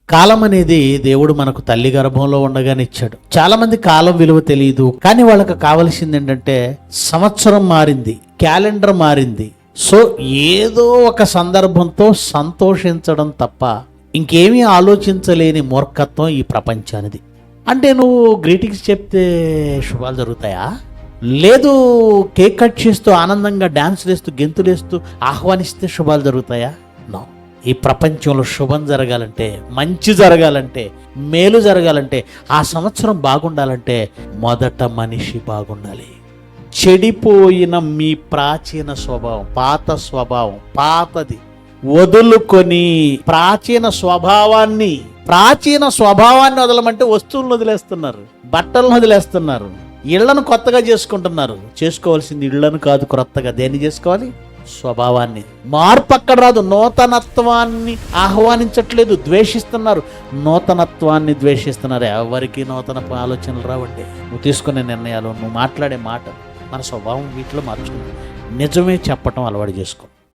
కాలం అనేది దేవుడు మనకు తల్లి గర్భంలో ఉండగానే ఇచ్చాడు. చాలా మంది కాలం విలువ తెలియదు, కానీ వాళ్ళకి కావలసింది ఏంటంటే సంవత్సరం మారింది, క్యాలెండర్ మారింది, సో ఏదో ఒక సందర్భంతో సంతోషించడం తప్ప ఇంకేమీ ఆలోచించలేని మూర్ఖత్వం ఈ ప్రపంచానిది. అంటే నువ్వు గ్రీటింగ్స్ చెప్తే శుభాలు జరుగుతాయా? లేదు కేక్ కట్ చేస్తూ ఆనందంగా డ్యాన్స్ వేస్తూ గెంతులేస్తూ ఆహ్వానిస్తే శుభాలు జరుగుతాయా? నో. ఈ ప్రపంచంలో శుభం జరగాలంటే, మంచి జరగాలంటే, మేలు జరగాలంటే, ఆ సంవత్సరం బాగుండాలంటే మొదట మనిషి బాగుండాలి. చెడిపోయిన మీ ప్రాచీన స్వభావం, పాత స్వభావం, పాతది వదులుకొని ప్రాచీన స్వభావాన్ని వదలమంటే వస్తువులను వదిలేస్తున్నారు, బట్టలను వదిలేస్తున్నారు, ఇళ్లను కొత్తగా చేసుకుంటున్నారు. చేసుకోవాల్సింది ఇళ్లను కాదు, క్రొత్తగా దేన్ని చేసుకోవాలి? స్వభావాన్ని. మార్పు అక్కడ రాదు. నూతనత్వాన్ని ఆహ్వానించట్లేదు, ద్వేషిస్తున్నారు. నూతనత్వాన్ని ద్వేషిస్తున్నారు. ఎవరికి నూతన ఆలోచనలు రావండి. నువ్వు తీసుకునే నిర్ణయాలు, నువ్వు మాట్లాడే మాట, మన స్వభావం వీటిలో మార్చుకుంది. నిజమే చెప్పటం అలవాటు చేసుకో.